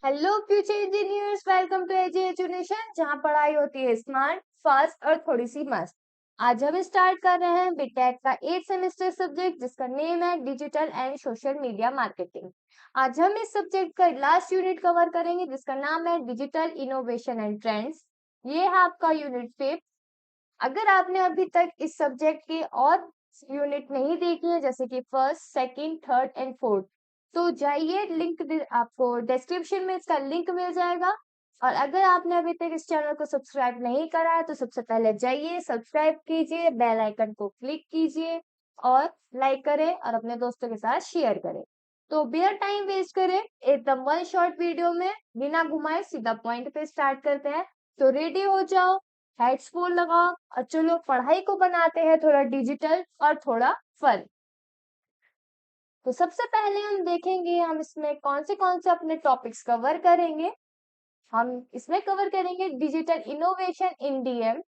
Hello future engineers, welcome to AG education, जहां पढ़ाई होती है स्मार्ट, फास्ट और थोड़ी सी मस्त। आज हम स्टार्ट कर रहे हैं बीटेक का 8 सेमेस्टर सब्जेक्ट, जिसका नेम है digital and social media marketing. आज हम इस सब्जेक्ट का लास्ट यूनिट कवर करेंगे, जिसका नाम है डिजिटल इनोवेशन एंड ट्रेंड्स। ये है आपका यूनिट 5। अगर आपने अभी तक इस सब्जेक्ट के और यूनिट नहीं देखी है, जैसे कि first, second, third and fourth, तो जाइए, आपको डिस्क्रिप्शन में इसका लिंक मिल जाएगा। और अगर आपने अभी तक इस चैनल को सब्सक्राइब नहीं करा है, तो सबसे पहले जाइए सब्सक्राइब कीजिए, बेल आइकन को क्लिक कीजिए और लाइक करें और अपने दोस्तों के साथ शेयर करें। तो बिना टाइम वेस्ट करें, एकदम वन शॉर्ट वीडियो में बिना घुमाए सीधा पॉइंट पे स्टार्ट करते हैं। तो रेडी हो जाओ, हेडफोन लगाओ और चलो पढ़ाई को बनाते हैं थोड़ा डिजिटल और थोड़ा फन। तो सबसे पहले हम देखेंगे हम इसमें कौन से अपने टॉपिक्स कवर करेंगे। हम इसमें कवर करेंगे digital innovation in DM.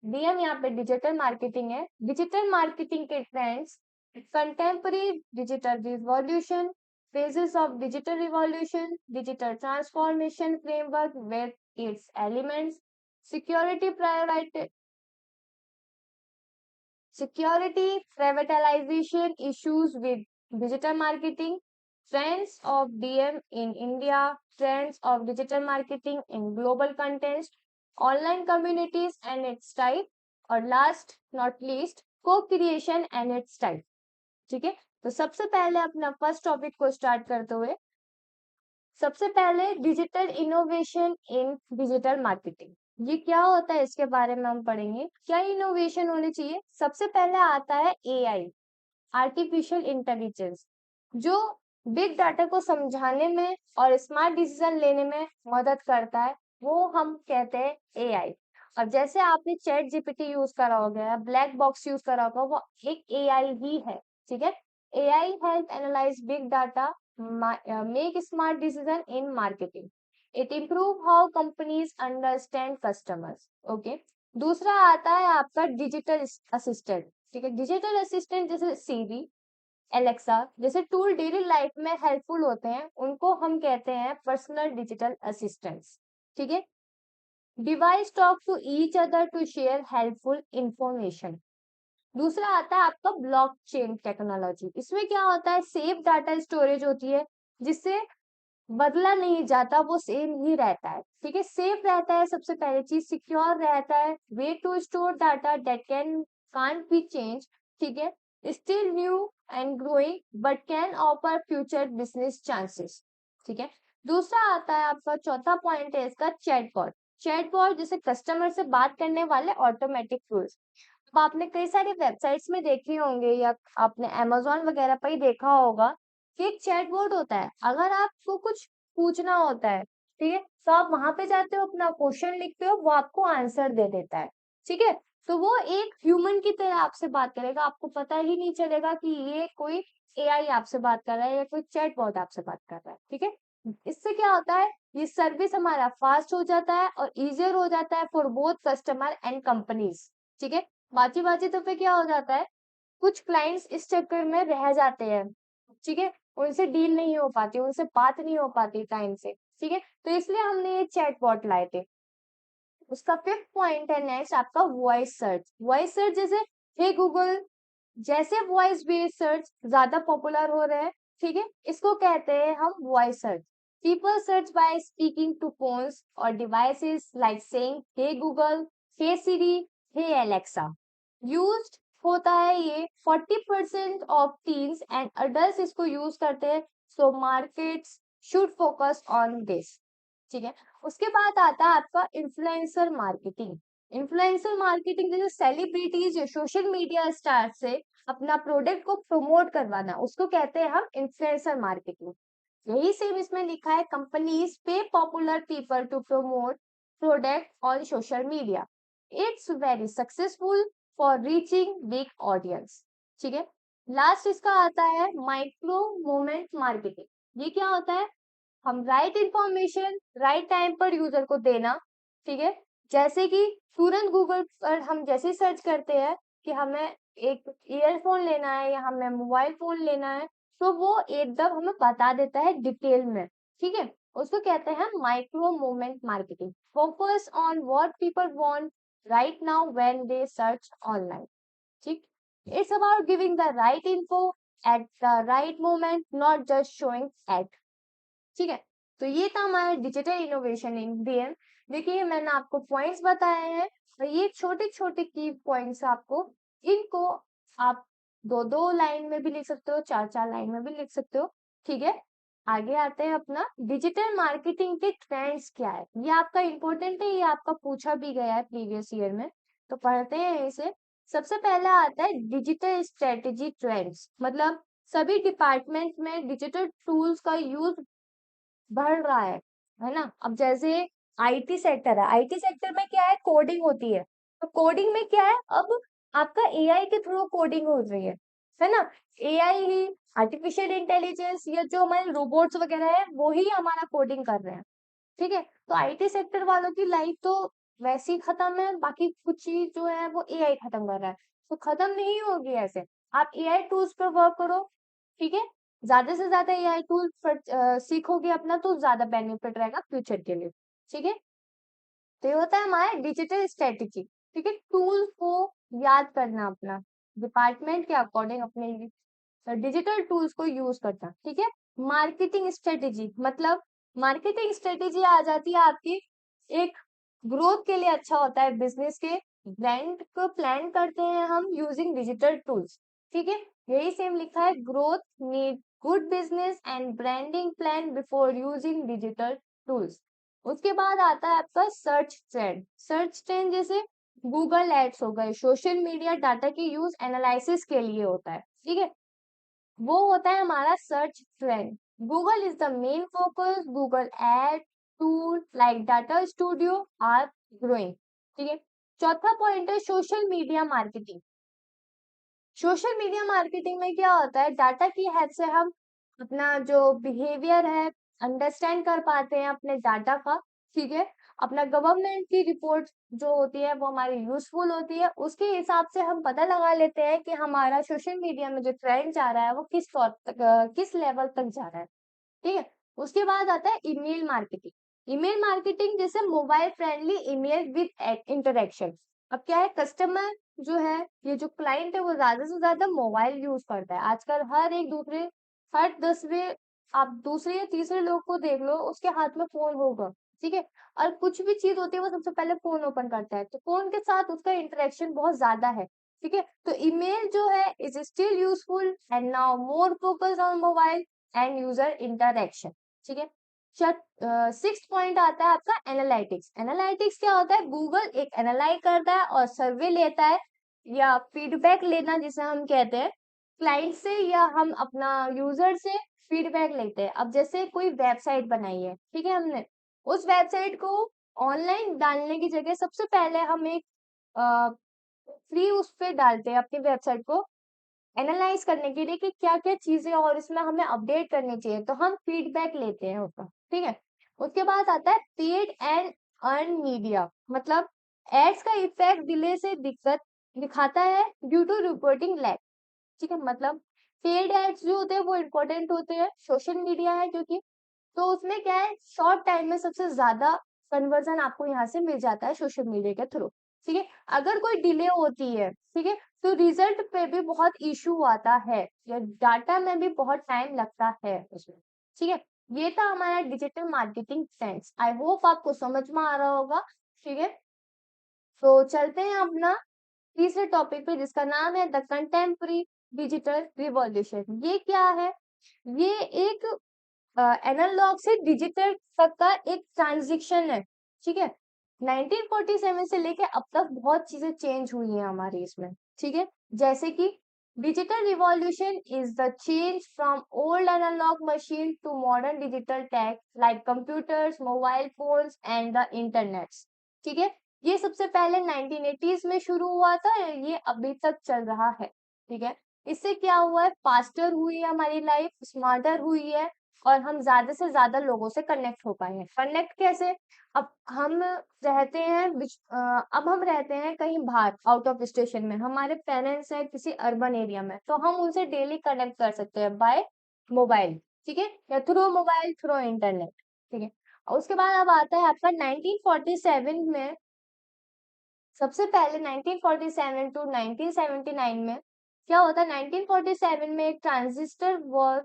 DM यहाँ पे डिजिटल मार्केटिंग है। डिजिटल मार्केटिंग के trends, contemporary digital revolution, phases of digital revolution, digital transformation framework with its elements, security priority, security, privatization issues with digital marketing, trends of DM in India, trends of digital marketing in global context, online communities and its type, और last not least co-creation and its type। ठीक है, तो सबसे पहले अपना first topic को start करते हुए, सबसे पहले digital innovation in digital marketing, ये क्या होता है इसके बारे में हम पढ़ेंगे। क्या इनोवेशन होनी चाहिए। सबसे पहले आता है एआई, आर्टिफिशियल इंटेलिजेंस, जो बिग डाटा को समझाने में और स्मार्ट डिसीजन लेने में मदद करता है, वो हम कहते हैं एआई। अब जैसे आपने चैट जीपीटी यूज करा होगा, ब्लैक बॉक्स यूज करा होगा, वो एक एआई ही है। ठीक है, AI help analyse big data, make smart decision in marketing. It improve how companies understand customers. Okay. दूसरा आता है आपका डिजिटल असिस्टेंट। ठीक है, डिजिटल असिस्टेंट जैसे सीरी, एलेक्सा जैसे टूल डेली लाइफ में हेल्पफुल होते हैं, उनको हम कहते हैं पर्सनल डिजिटल असिस्टेंट्स। ठीक है, device talk to each other to share helpful information. दूसरा आता है आपका ब्लॉकचेन टेक्नोलॉजी। इसमें क्या होता है, सेफ डाटा स्टोरेज होती है, जिससे बदला नहीं जाता, वो सेम ही रहता है। ठीक है, सेफ रहता है, सबसे पहली चीज सिक्योर रहता है, way to store data that can't be change. ठीक है, still new and growing but can offer future business chances. ठीक है, दूसरा आता है आपका चौथा पॉइंट है इसका चैटबॉट। चैटबॉट जैसे कस्टमर से बात करने वाले ऑटोमेटिक टूल्स। अब आपने कई सारी वेबसाइट्स में देखे होंगे या आपने अमेज़न वगैरह पर ही देखा होगा कि एक चैटबॉट होता है। अगर आपको कुछ पूछना होता है, ठीक है, तो आप वहां पे जाते हो, अपना क्वेश्चन लिखते हो, वो आपको आंसर दे देता है। ठीक है, तो वो एक ह्यूमन की तरह आपसे बात करेगा, आपको पता ही नहीं चलेगा कि ये कोई एआई आपसे बात कर रहा है या कोई चैटबॉट आपसे बात कर रहा है। ठीक है, इससे क्या होता है, ये सर्विस हमारा फास्ट हो जाता है और इजियर हो जाता है for both customer and companies. ठीक है, बाकी बाकी तो पे क्या हो जाता है, कुछ क्लाइंट्स इस चक्कर में रह जाते हैं। ठीक है, उनसे डील नहीं हो पाती, उनसे बात नहीं हो पाती टाइम से। ठीक है, तो इसलिए हमने ये चैटबॉट लाए थे। उसका फिफ्थ पॉइंट है नेक्स्ट आपका वॉइस सर्च। वॉइस सर्च जैसे हे गूगल जैसे वॉइस बेस्ड सर्च ज्यादा पॉपुलर हो रहे हैं। ठीक है, इसको कहते हैं हम voice search. People search by speaking to phones और devices like saying hey Google, hey Siri, hey Alexa. Used होता है ये 40% ऑफ टीन्स एंड अडल्ट इसको यूज करते हैं। So markets should focus on this. ठीक है, उसके बाद आता है आपका इन्फ्लुएंसर मार्केटिंग। इन्फ्लुएंसर मार्केटिंग जैसे सेलिब्रिटीज या सोशल मीडिया स्टार से अपना प्रोडक्ट को प्रमोट करवाना, उसको कहते हैं हम इन्फ्लुएंसर मार्केटिंग। यही सेम इसमें लिखा है, companies pay popular people to promote product on social media. It's very successful for reaching big audience. ठीक है, लास्ट इसका आता है माइक्रो मोमेंट मार्केटिंग। ये क्या होता है, हम राइट इंफॉर्मेशन राइट टाइम पर यूजर को देना। ठीक है, जैसे कि तुरंत गूगल पर हम जैसे सर्च करते हैं कि हमें एक ईयरफोन लेना है या हमें मोबाइल फोन लेना है, तो वो एकदम हमें बता देता है डिटेल में, ठीक है। उसको कहते हैं micro moment marketing. Focus on what people want right now when they search online, ठीक। It's about giving the right info at the right moment, not just showing ad, ठीक है। तो ये था हमारा डिजिटल इनोवेशन इन डीएम। देखिए मैंने आपको पॉइंट्स बताए हैं, और ये छोटे छोटे की पॉइंट्स आपको, इनको आप दो दो लाइन में भी लिख सकते हो, चार चार लाइन में भी लिख सकते हो, ठीक है। आगे आते हैं अपना डिजिटल मार्केटिंग के ट्रेंड्स क्या है। ये आपका इंपॉर्टेंट है, ये आपका पूछा भी गया है प्रीवियस ईयर में, तो पढ़ते हैं इसे। सबसे पहला आता है डिजिटल स्ट्रेटेजी ट्रेंड्स, मतलब सभी डिपार्टमेंट में डिजिटल टूल्स का यूज बढ़ रहा है ना। अब जैसे आईटी सेक्टर है, आईटी सेक्टर में क्या है, कोडिंग होती है। तो कोडिंग में क्या है, अब आपका एआई के थ्रू कोडिंग हो रही है ना। एआई ही, आर्टिफिशियल इंटेलिजेंस या जो हमारे रोबोट्स वगैरह है वो ही हमारा कोडिंग कर रहे हैं, ठीक है। तो आईटी सेक्टर वालों की लाइफ तो वैसे ही खत्म है, बाकी कुछ चीज जो है वो एआई खत्म कर रहा है, तो खत्म नहीं होगी ऐसे। आप एआई टूल्स पे वर्क करो, ठीक है। ज्यादा से ज्यादा एआई टूल सीखोगे अपना, तो ज्यादा बेनिफिट रहेगा फ्यूचर के लिए, ठीक है। तो ये होता है हमारा डिजिटल स्ट्रेटेजी, ठीक है। टूल्स को याद करना अपना, डिपार्टमेंट के अकॉर्डिंग अपने डिजिटल टूल्स को यूज करना, ठीक है। मार्केटिंग स्ट्रेटेजी, मतलब मार्केटिंग स्ट्रेटेजी आ जाती है आपकी एक ग्रोथ के लिए, अच्छा होता है बिजनेस के। ब्रांड को प्लान करते हैं हम यूजिंग डिजिटल टूल्स, ठीक है। यही सेम लिखा है, growth need good business and branding plan before using digital tools. उसके बाद आता है आपका सर्च ट्रेंड। सर्च ट्रेंड जैसे गूगल एड्स हो गए, सोशल मीडिया डाटा के यूज एनालिसिस के लिए होता है, ठीक है। वो होता है हमारा search trend. Google is the main focus, Google ad tool like data studio are growing, ठीक है। चौथा पॉइंट है social media marketing. Social media marketing में क्या होता है, डाटा की हेल्प से हम अपना जो बिहेवियर है अंडरस्टैंड कर पाते हैं अपने डाटा का, ठीक है। अपना गवर्नमेंट की रिपोर्ट जो होती है वो हमारी यूजफुल होती है, उसके हिसाब से हम पता लगा लेते हैं कि हमारा सोशल मीडिया में जो ट्रेंड जा रहा है वो किस तौर तक किस लेवल तक जा रहा है, ठीक है। उसके बाद आता है ईमेल मार्केटिंग। ईमेल मार्केटिंग जैसे mobile friendly email with interaction. अब क्या है, कस्टमर जो है, ये जो क्लाइंट है वो ज्यादा से ज्यादा मोबाइल यूज करता है आजकल। हर 10वें आप दूसरे या तीसरे लोग को देख लो, उसके हाथ में फोन होगा, ठीक है। और कुछ भी चीज होती है वो सबसे पहले फोन ओपन करता है, तो फोन के साथ उसका इंटरेक्शन बहुत ज्यादा है, ठीक है। तो ईमेल जो है is still useful and now more focus on mobile and user interaction, ठीक है। सिक्स पॉइंट आता है आपका एनालिटिक्स। एनालिटिक्स क्या होता है, गूगल एक एनालाइज करता है और सर्वे लेता है, या फीडबैक लेना जिसे हम कहते हैं, क्लाइंट से या हम अपना यूजर से फीडबैक लेते हैं। अब जैसे कोई वेबसाइट बनाई है, ठीक है, हमने उस वेबसाइट को ऑनलाइन डालने की जगह सबसे पहले हम एक फ्री उस पे डालते हैं अपनी वेबसाइट को एनालाइज करने के लिए कि क्या क्या चीजें और इसमें हमें अपडेट करनी चाहिए, तो हम फीडबैक लेते हैं उसका, ठीक है। उसके बाद आता है पेड एंड अर्न मीडिया, मतलब एड्स का इफेक्ट डिले से दिक्कत दिखाता है ड्यू टू रिपोर्टिंग लैग, ठीक है। मतलब पेड एड्स जो होते हैं वो इम्पोर्टेंट होते हैं, सोशल मीडिया है क्योंकि, तो उसमें क्या है, शॉर्ट टाइम में सबसे ज्यादा कन्वर्जन आपको यहाँ से मिल जाता है सोशल मीडिया के थ्रू, ठीक है। अगर कोई डिले होती है, ठीक है, तो रिजल्ट पे भी बहुत इशू आता है, या डाटा में भी बहुत टाइम लगता है उसमें, ठीक है। ये था हमारा डिजिटल मार्केटिंग ट्रेंड्स। आई होप आपको समझ में आ रहा होगा, ठीक है। तो चलते हैं अपना तीसरे टॉपिक पे जिसका नाम है द कंटेम्प्रेरी डिजिटल रिवॉल्यूशन। ये क्या है, ये एक एनालॉग से डिजिटल तक का एक ट्रांजिशन है, ठीक है। 1947 से लेके अब तक बहुत चीजें चेंज हुई हैं हमारी इसमें, ठीक है। जैसे कि digital revolution is the change from old analogue machine to modern digital tech like computers, mobile phones and the internet, ठीक है। ये सबसे पहले 1980s में शुरू हुआ था, ये अभी तक चल रहा है, ठीक है। इससे क्या हुआ है, फास्टर हुई है हमारी लाइफ, स्मार्टर हुई है, और हम ज्यादा से ज्यादा लोगों से कनेक्ट हो पाए हैं। कनेक्ट कैसे, अब हम अब हम रहते हैं कहीं बाहर आउट ऑफ स्टेशन में, हमारे पेरेंट्स हैं किसी अर्बन एरिया में, तो हम उनसे डेली कनेक्ट कर सकते हैं बाय मोबाइल, ठीक है, या थ्रू मोबाइल, थ्रू इंटरनेट, ठीक है। और उसके बाद अब आता है आपका 1947 में, सबसे पहले 1947 टू 1979 में क्या होता है, 1947 में एक transistor was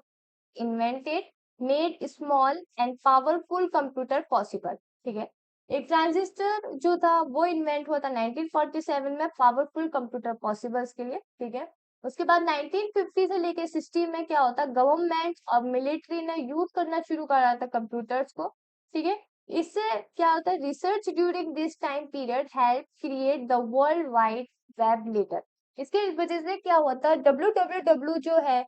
invented, made small and powerful computer possible, ठीक है। एक ट्रांजिस्टर जो था वो इन्वेंट हुआ था 1947 में पावरफुल कंप्यूटर पॉसिबल्स के लिए, ठीक है। उसके बाद 1950 से लेके 60 में क्या होता है, गवर्नमेंट और मिलिट्री ने यूज करना शुरू करा था कंप्यूटर्स को, ठीक है। इससे क्या होता है, research during this time period help create the world wide web later. इसके वजह से क्या हुआ था, डब्ल्यू जो है,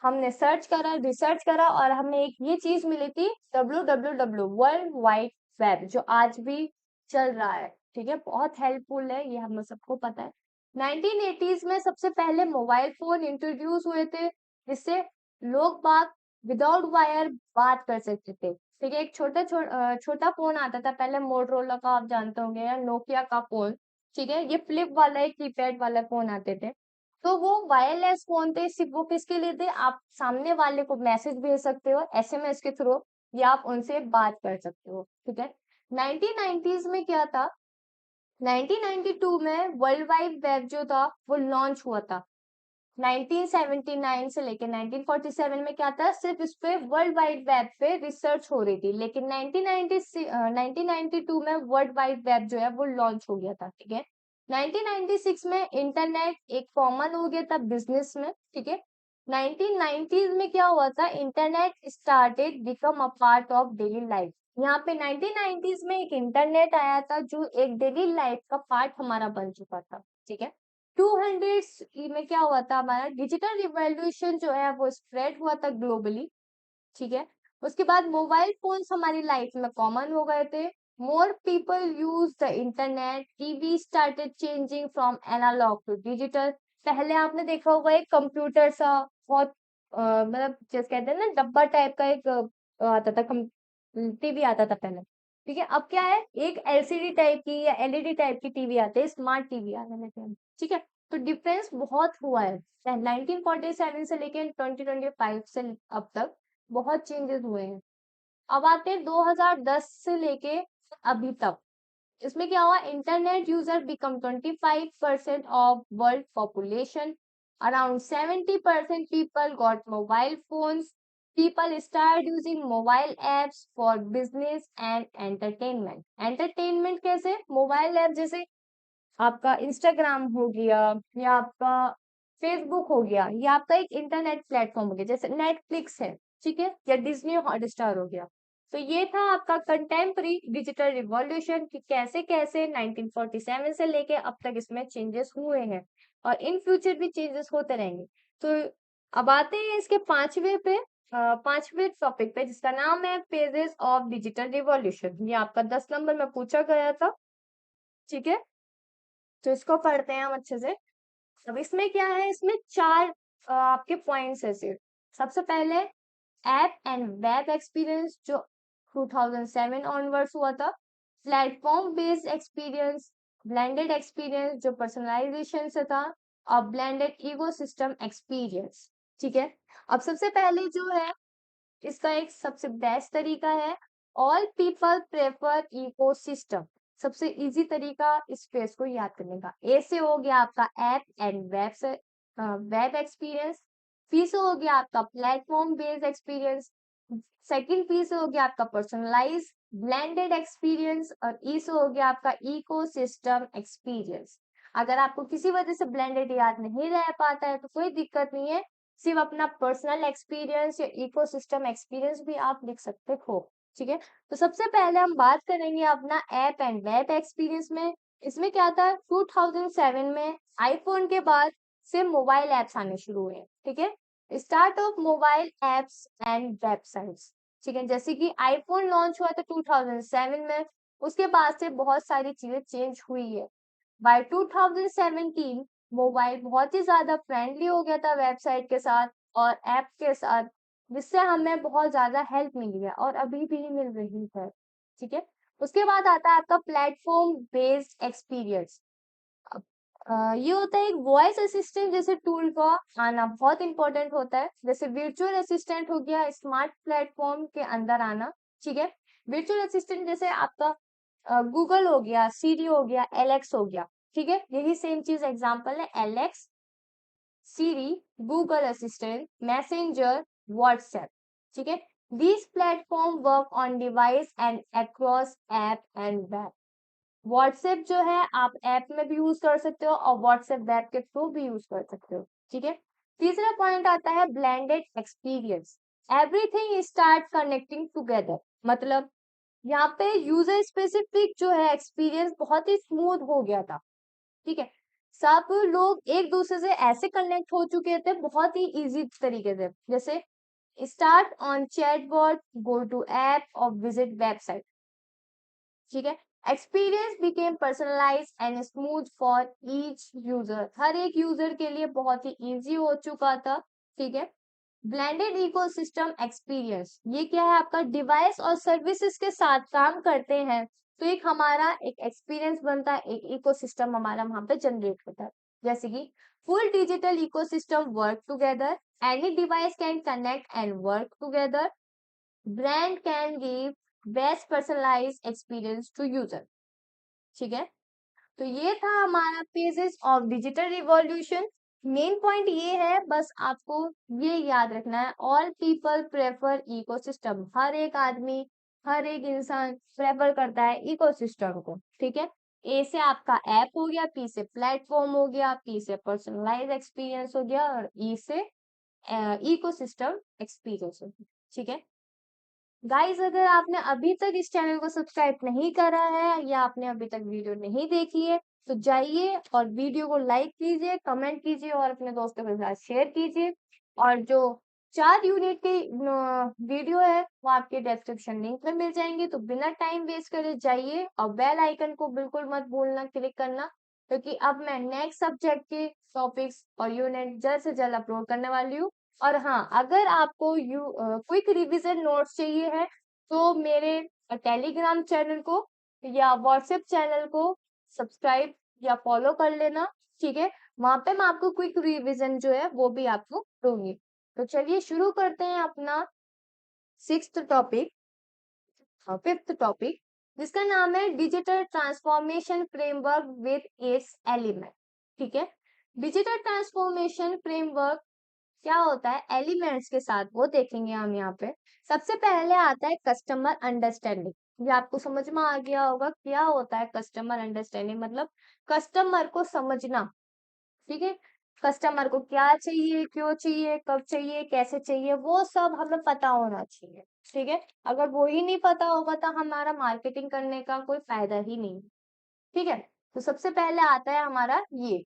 हमने सर्च करा, रिसर्च करा और हमें एक ये चीज मिली थी, डब्ल्यू वर्ल्ड वाइड वेब, जो आज भी चल रहा है, ठीक है, बहुत हेल्पफुल है, ये हम सबको पता है। 1980s में सबसे पहले मोबाइल फोन इंट्रोड्यूस हुए थे, जिससे लोग बाग विदाउट वायर बात कर सकते थे, ठीक है। एक छोटा फोन आता था पहले, मोटरोला का आप जानते होंगे, या नोकिया का फोन, ठीक है, ये फ्लिप वाला एक कीपैड वाला फोन आते थे। तो वो वायरलेस फोन थे, सिर्फ वो किसके लिए थे, आप सामने वाले को मैसेज भेज सकते हो एसएमएस के थ्रू, या आप उनसे बात कर सकते हो, ठीक है। 1990s में क्या था, 1992 में वर्ल्ड वाइड वेब जो था वो लॉन्च हुआ था। 1979 से लेकर 1947 में क्या था, सिर्फ इस पे वर्ल्ड वाइड वेब पे रिसर्च हो रही थी, लेकिन 1992 में वर्ल्ड वाइड वेब जो है वो लॉन्च हो गया था, ठीक है। 1996 में इंटरनेट एक कॉमन हो गया था बिजनेस में, ठीक है। 1990s में क्या हुआ था, internet started become a part of daily life. यहाँ पे 1990s में एक इंटरनेट आया था जो एक डेली लाइफ का पार्ट हमारा बन चुका था, ठीक है। 200 में क्या हुआ था, हमारा डिजिटल रिवॉल्यूशन जो है वो स्प्रेड हुआ था ग्लोबली, ठीक है। उसके बाद मोबाइल फोन्स हमारी लाइफ में कॉमन हो गए थे, more people use the internet, TV started changing from analogue to digital. पहले आपने देखा होगा एक कंप्यूटर सा बहुत मतलब जैसे कहते हैं ना डब्बा टाइप का एक आता था, टीवी आता था पहले, ठीक है। अब क्या है, एक एलसीडी टाइप की या एलईडी टाइप की टीवी आते हैं, स्मार्ट टीवी आने लगे हैं, ठीक है। तो डिफरेंस बहुत हुआ है 1947 से लेकर 2025 से अब तक, बहुत चेंजेस हुए हैं। अब आते हैं 2010 से लेके अभी तक, इसमें क्या हुआ, internet user become 25% of world population, around 70% people got mobile phones, people start using mobile apps for business and entertainment. Entertainment कैसे, मोबाइल ऐप जैसे आपका इंस्टाग्राम हो गया, या आपका फेसबुक हो गया, या आपका एक इंटरनेट प्लेटफॉर्म हो गया जैसे नेटफ्लिक्स है, ठीक है, या डिज्नी हॉटस्टार हो गया। तो ये था आपका कंटेम्परी डिजिटल रिवॉल्यूशन कि कैसे कैसे 1947 से लेके अब तक इसमें चेंजेस हुए हैं, और इन फ्यूचर भी चेंजेस होते रहेंगे। तो अब आते हैं इसके पांचवे टॉपिक पे, जिसका नाम है पेजेस ऑफ डिजिटल रिवॉल्यूशन। ये आपका 10 नंबर में पूछा गया था, ठीक है। तो इसको पढ़ते हैं हम अच्छे से। अब इसमें क्या है, इसमें चार आपके पॉइंट्स है सिर्फ। सबसे पहले ऐप एंड वेब एक्सपीरियंस जो 2007 ऑनवर्ड्स हुआ था, platform based experience, blended experience जो पर्सनलाइजेशन से था, और ब्लेंडेड इकोसिस्टम एक्सपीरियंस, ठीक है। अब सबसे पहले जो है, इसका एक सबसे बेस्ट तरीका है, ऑल पीपल प्रेफर इकोसिस्टम। सबसे इजी तरीका इस फेस को याद करने का, ए से हो गया आपका ऐप एंड वेब से वेब एक्सपीरियंस, पी से हो गया आपका platform based experience, second P से हो गया आपका पर्सनलाइज ब्लेंडेड एक्सपीरियंस, और ई से हो गया आपका इकोसिस्टम एक्सपीरियंस। अगर आपको किसी वजह से ब्लेंडेड याद नहीं रह पाता है तो कोई दिक्कत नहीं है, सिर्फ अपना पर्सनल एक्सपीरियंस या इकोसिस्टम एक्सपीरियंस भी आप लिख सकते हो, ठीक है। तो सबसे पहले हम बात करेंगे अपना ऐप एंड वेब एक्सपीरियंस में। इसमें क्या था, 2007 में आईफोन के बाद से मोबाइल एप्स आने शुरू हुए, ठीक है। Start of mobile apps and websites, ठीक है। जैसे कि आईफोन लॉन्च हुआ था 2007 में, उसके बाद से बहुत सारी चीजें चेंज हुई है। बाय 2017 मोबाइल बहुत ही ज्यादा फ्रेंडली हो गया था वेबसाइट के साथ और ऐप के साथ, जिससे हमें बहुत ज्यादा हेल्प मिली है और अभी भी मिल रही है, ठीक है। उसके बाद आता है आपका प्लेटफॉर्म बेस्ड एक्सपीरियंस। ये होता है एक वॉइस असिस्टेंट जैसे टूल का आना बहुत इंपॉर्टेंट होता है। जैसे वर्चुअल असिस्टेंट हो गया स्मार्ट प्लेटफॉर्म के अंदर आना। ठीक है, वर्चुअल असिस्टेंट जैसे आपका गूगल हो गया, सीरी हो गया, एलेक्स हो गया। ठीक है, यही सेम चीज एग्जांपल है, एलेक्स, सीरी, गूगल असिस्टेंट, मैसेंजर, व्हाट्सएप। ठीक है, these platform work on device and across app and web। WhatsApp जो है आप ऐप में भी यूज कर सकते हो और व्हाट्सएप वेब के थ्रू भी यूज कर सकते हो। ठीक है, तीसरा पॉइंट आता है blended experience. Everything start connecting together. मतलब यहाँ पे यूजर स्पेसिफिक जो है एक्सपीरियंस बहुत ही स्मूथ हो गया था। ठीक है, सब लोग एक दूसरे से ऐसे कनेक्ट हो चुके थे बहुत ही इजी तरीके से। जैसे start on chatbot, go to app और विजिट वेबसाइट। ठीक है, experience became personalize and smooth for each user. हर एक यूजर के लिए बहुत ही इजी हो चुका था। ठीक है, ब्लेंडेड इकोसिस्टम एक्सपीरियंस, ये क्या है, आपका डिवाइस और सर्विसेज के साथ काम करते हैं तो एक हमारा एक एक्सपीरियंस बनता है, एक इकोसिस्टम हमारा वहां पे जनरेट होता है। जैसे कि full digital ecosystem work together, any device can connect and work together, brand can give best personalise experience to user. ठीक है, तो ये था हमारा pages of digital revolution. Main point ये है, बस आपको ये याद रखना है, ऑल पीपल प्रेफर इकोसिस्टम। हर एक आदमी, हर एक इंसान प्रेफर करता है इकोसिस्टम को। ठीक है, ए से आपका ऐप हो गया, पी से प्लेटफॉर्म हो गया, पी से पर्सनलाइज एक्सपीरियंस हो गया और ई से इकोसिस्टम एक्सपीरियंस हो गया। ठीक है गाइस, अगर आपने अभी तक इस चैनल को सब्सक्राइब नहीं करा है या आपने अभी तक वीडियो नहीं देखी है तो जाइए और वीडियो को लाइक कीजिए, कमेंट कीजिए और अपने दोस्तों के साथ शेयर कीजिए। और जो 4 यूनिट की वीडियो है वो आपके डिस्क्रिप्शन लिंक में मिल जाएंगे, तो बिना टाइम वेस्ट करे जाइए और बेल आइकन को बिल्कुल मत भूलना क्लिक करना, क्योंकि अब मैं नेक्स्ट सब्जेक्ट के टॉपिक्स और यूनिट जल्द से जल्द अपलोड करने वाली हूँ। और हाँ, अगर आपको क्विक रिवीजन नोट्स चाहिए है तो मेरे टेलीग्राम चैनल को या व्हाट्सएप चैनल को सब्सक्राइब या फॉलो कर लेना। ठीक है, वहां पे मैं आपको क्विक रिवीजन जो है वो भी आपको दूंगी। तो चलिए शुरू करते हैं अपना सिक्स्थ टॉपिक, फिफ्थ टॉपिक, जिसका नाम है digital transformation framework with its element. ठीक है, डिजिटल ट्रांसफॉर्मेशन फ्रेमवर्क क्या होता है एलिमेंट्स के साथ वो देखेंगे हम यहाँ पे। सबसे पहले आता है कस्टमर अंडरस्टैंडिंग। ये आपको समझ में आ गया होगा क्या होता है कस्टमर अंडरस्टैंडिंग, मतलब कस्टमर को समझना। ठीक है, कस्टमर को क्या चाहिए, क्यों चाहिए, कब चाहिए, कैसे चाहिए, वो सब हमें पता होना चाहिए। ठीक है, अगर वो ही नहीं पता होगा तो हमारा मार्केटिंग करने का कोई फायदा ही नहीं। ठीक है, तो सबसे पहले आता है हमारा ये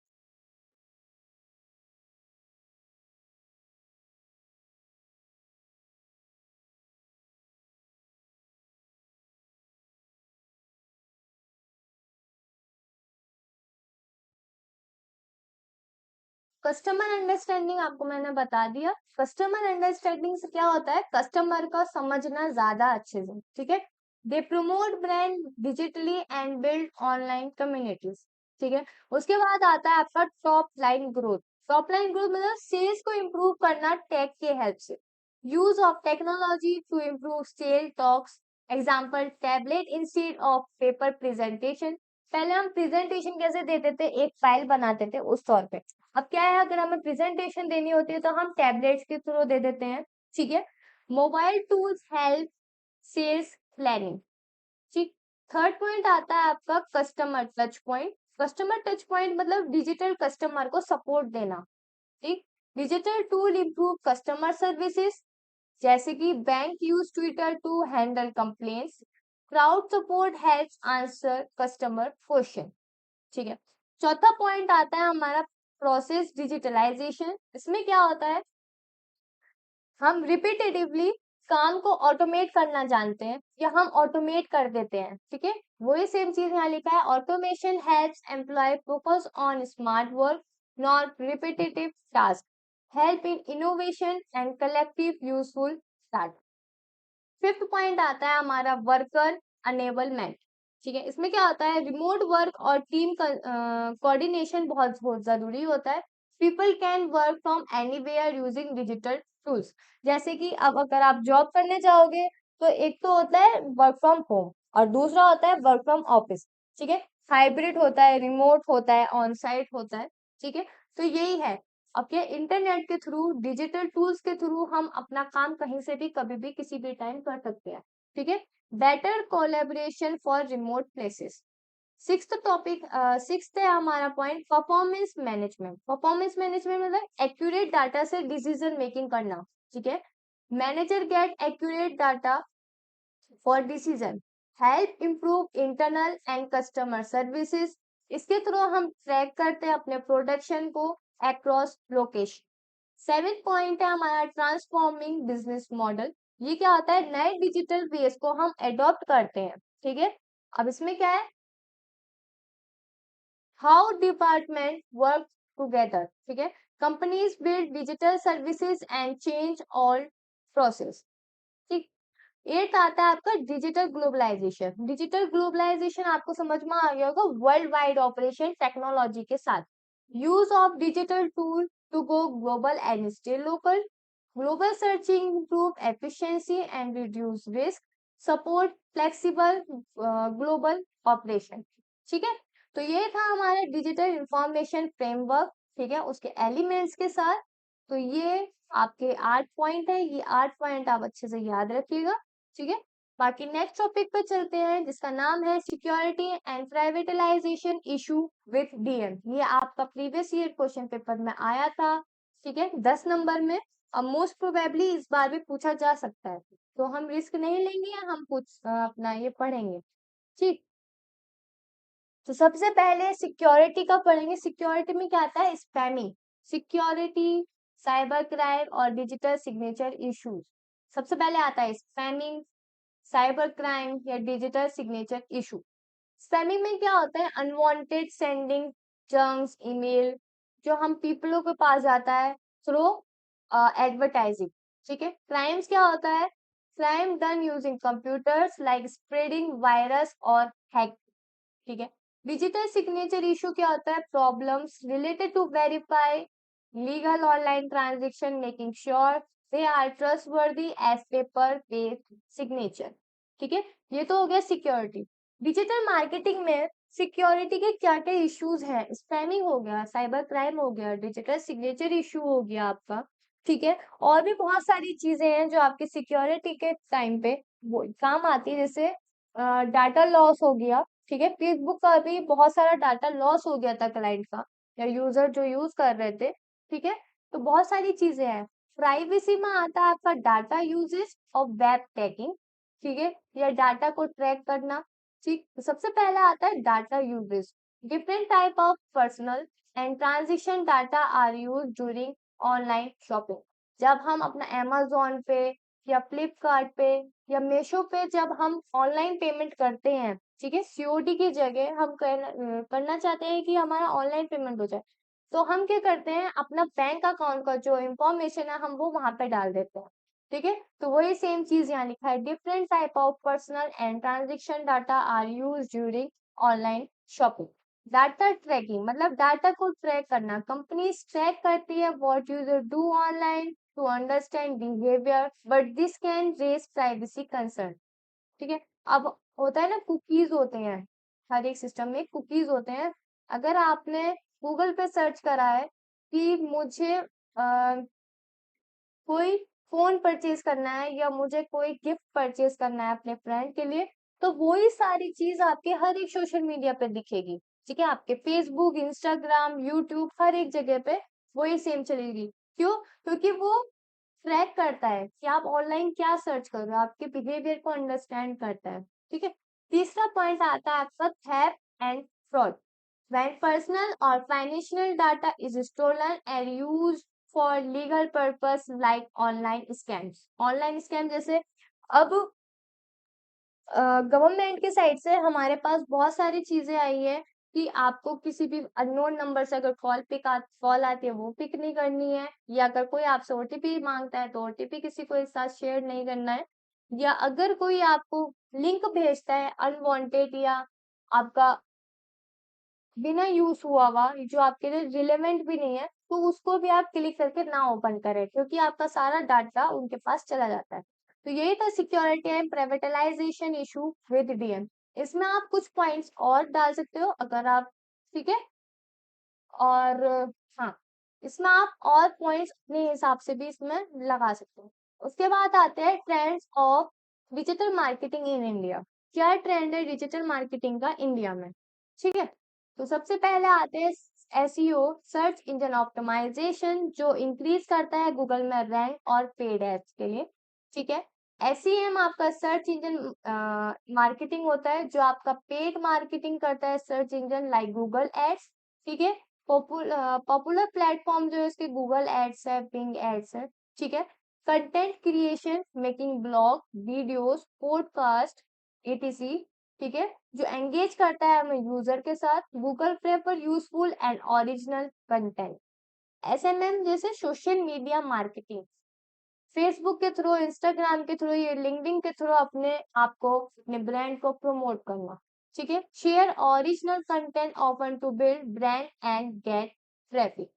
कस्टमर अंडरस्टैंडिंग। आपको मैंने बता दिया, कस्टमर अंडरस्टैंडिंग से क्या होता है, कस्टमर का समझना ज्यादा अच्छे से। ठीक है, they promote brand digitally and build online communities. ठीक है, उसके बाद आता है आपका top line growth. Top line growth मतलब सेल्स को इम्प्रूव करना टेक के हेल्प से, use of technology to improve sale talks. Example tablet instead of paper presentation. पहले हम प्रेजेंटेशन कैसे देते थे, एक फाइल बनाते थे उस तौर पे। अब क्या है, अगर हमें प्रेजेंटेशन देनी होती है तो हम टैबलेट्स के थ्रू दे देते हैं। ठीक है, mobile tools help sales planning. ठीक, थर्ड पॉइंट आता है आपका customer touch point. Customer touch point मतलब डिजिटल कस्टमर को सपोर्ट देना। ठीक, digital tool improve customer services, जैसे कि bank use Twitter to handle complaints, crowd support helps answer customer question. ठीक है, चौथा पॉइंट आता है हमारा प्रोसेस डिजिटलाइजेशन। इसमें क्या होता है, हम रिपीटेटिवली काम को ऑटोमेट करना जानते हैं या हम ऑटोमेट कर देते हैं। ठीक है, वही सेम चीज यहाँ लिखा है, automation helps employ focus on smart work not repetitive task, help in innovation and collective useful task. Fifth point आता है हमारा वर्कर अनेबलमेंट। ठीक है, इसमें क्या होता है, रिमोट वर्क और टीम कोऑर्डिनेशन बहुत बहुत जरूरी होता है। People can work from anywhere using digital tools. जैसे कि अब अगर आप जॉब करने जाओगे तो एक तो होता है वर्क फ्रॉम होम और दूसरा होता है वर्क फ्रॉम ऑफिस। ठीक है, हाइब्रिड होता है, रिमोट होता है, ऑन साइट होता है। ठीक है, तो यही है, अब क्या इंटरनेट के थ्रू, डिजिटल टूल्स के थ्रू हम अपना काम कहीं से भी कभी भी किसी भी टाइम कर सकते हैं। ठीक है, better collaboration for remote places. Sixth है हमारा point, performance management. Performance management मतलब एक्यूरेट डाटा से डिसीजन मेकिंग करना। ठीक है, manager get accurate data for decision, help improve internal and customer services. इसके थ्रू हम ट्रैक करते हैं अपने प्रोडक्शन को अक्रॉस लोकेशन। सेवन पॉइंट है हमारा ट्रांसफॉर्मिंग बिजनेस मॉडल। ये क्या होता है, नए डिजिटल बेस को हम एडॉप्ट करते हैं। ठीक है, अब इसमें क्या है, हाउ डिपार्टमेंट वर्क टुगेदर। ठीक है, companies build digital services and change all process. ठीक, एट आता है आपका डिजिटल ग्लोबलाइजेशन। डिजिटल ग्लोबलाइजेशन आपको समझ में आ गया होगा, वर्ल्ड वाइड ऑपरेशन टेक्नोलॉजी के साथ, use of digital tool to go global and stay local, global searching improve efficiency and reduce risk, support flexible global operation. ठीक है, तो ये था हमारा डिजिटल इंफॉर्मेशन फ्रेमवर्क। ठीक है, उसके एलिमेंट्स के साथ। तो ये आपके 8 पॉइंट है, ये 8 पॉइंट आप अच्छे से याद रखिएगा। ठीक है, बाकी नेक्स्ट टॉपिक पे चलते हैं जिसका नाम है security and privatization issue with DM. ये आपका प्रीवियस ईयर क्वेश्चन पेपर में आया था। ठीक है, 10 नंबर में। अब मोस्ट प्रोबेबली इस बार भी पूछा जा सकता है, तो हम रिस्क नहीं लेंगे, हम कुछ अपना ये पढ़ेंगे। ठीक, तो सबसे पहले सिक्योरिटी का पढ़ेंगे। सिक्योरिटी में क्या आता है, स्पैमिंग, सिक्योरिटी, साइबर क्राइम और डिजिटल सिग्नेचर इश्यूज। सबसे पहले आता है स्पैमिंग, साइबर क्राइम या डिजिटल सिग्नेचर इशू। स्पैमिंग में क्या होता है, अनवांटेड सेंडिंग जंक्स ईमेल जो हम पीपलों के पास जाता है थ्रू एडवर्टाइजिंग। ठीक है, क्राइम्स क्या होता है, crime done using computers like spreading virus और हैक। ठीक है, डिजिटल सिग्नेचर इशू क्या होता है, problems related to verify legal online transaction making sure they are trustworthy as paper based signature. ठीक है, ये तो हो गया सिक्योरिटी। डिजिटल मार्केटिंग में सिक्योरिटी के क्या क्या इश्यूज हैं, स्पैमिंग हो गया, साइबर क्राइम हो गया, डिजिटल सिग्नेचर इशू हो गया आपका। ठीक है, और भी बहुत सारी चीजें हैं जो आपके सिक्योरिटी के टाइम पे वो काम आती है, जैसे डाटा लॉस हो गया। ठीक है, फेसबुक का भी बहुत सारा डाटा लॉस हो गया था क्लाइंट का या यूजर जो यूज कर रहे थे। ठीक है, तो बहुत सारी चीजें हैं। प्राइवेसी में आता है आपका डाटा यूजेस और वेब टैगिंग। ठीक है, या डाटा को ट्रैक करना। ठीक, तो सबसे पहला आता है data uses. Different type of personal and transaction data are use during online shopping. जब हम अपना अमेजोन पे या फ्लिपकार्ट पे या मीशो पे जब हम ऑनलाइन पेमेंट करते हैं, ठीक है, सीओडी की जगह हम करना चाहते हैं कि हमारा ऑनलाइन पेमेंट हो जाए, तो हम क्या करते हैं, अपना बैंक अकाउंट का जो इंफॉर्मेशन है हम वो वहां पे डाल देते हैं। ठीक है, तो वही सेम चीज यहाँ लिखा है, different type of personal and transaction data are use during online shopping. Data tracking मतलब डाटा को ट्रैक करना, कंपनी ट्रैक करती है what user do online to understand behaviour, but this can raise privacy concern. ठीक है, अब होता है ना, कुकीज होते हैं, हर एक सिस्टम में कुकीज होते हैं। अगर आपने गूगल पे सर्च करा है कि मुझे कोई फोन परचेज करना है या मुझे कोई गिफ्ट परचेज करना है अपने फ्रेंड के लिए, तो वही सारी चीज आपके हर एक सोशल मीडिया पे दिखेगी। ठीक है, आपके फेसबुक, इंस्टाग्राम, यूट्यूब, हर एक जगह पे वही सेम चलेगी। क्यों, क्योंकि वो ट्रैक करता है कि आप ऑनलाइन क्या सर्च कर रहे हो, आपके बिहेवियर को अंडरस्टैंड करता है। ठीक है, तीसरा पॉइंट आता है आपका theft and fraud. When personal or financial data is stolen and used for legal purpose like online scams. Online scam जैसे अब गवर्नमेंट के साइड से हमारे पास बहुत सारी चीजें आई है कि आपको किसी भी अननोन नंबर से अगर कॉल आती है वो पिक नहीं करनी है, या अगर कोई आपसे ओटीपी मांगता है तो ओटीपी किसी को एक साथ शेयर नहीं करना है, या अगर कोई आपको लिंक भेजता है अनवांटेड या आपका बिना यूज हुआ हुआ जो आपके लिए रिलेवेंट भी नहीं है, तो उसको भी आप क्लिक करके ना ओपन करें, क्योंकि आपका सारा डाटा उनके पास चला जाता है। तो यही था security and privatisation issue with DM. इसमें आप कुछ पॉइंट्स और डाल सकते हो अगर आप, ठीक है। और हाँ, इसमें आप और पॉइंट्स अपने हिसाब से भी इसमें लगा सकते हो। उसके बाद आते हैं trends of digital marketing in India. क्या ट्रेंड है डिजिटल मार्केटिंग का इंडिया में, ठीक है। तो सबसे पहले आते हैं एसईओ, सर्च इंजन ऑप्टिमाइजेशन, जो इंक्रीज करता है गूगल में रैंक और पेड एड्स के लिए, ठीक है। एसईएम आपका सर्च इंजन मार्केटिंग होता है, जो आपका पेड मार्केटिंग करता है search engine like Google ads, ठीक है। पॉपुलर प्लेटफॉर्म जो है इसके गूगल एड्स है, बिंग एड्स है, ठीक है। Content creation, making blog, videos, podcast, etc, ठीक है, जो एंगेज करता है हमें यूजर के साथ। Google prefer useful and original content. SMM जैसे सोशल मीडिया मार्केटिंग, फेसबुक के थ्रू, इंस्टाग्राम के थ्रू, ये लिंक्डइन के थ्रू अपने आप को, अपने ब्रांड को प्रमोट करना, ठीक है। Share original content often to build brand and get traffic.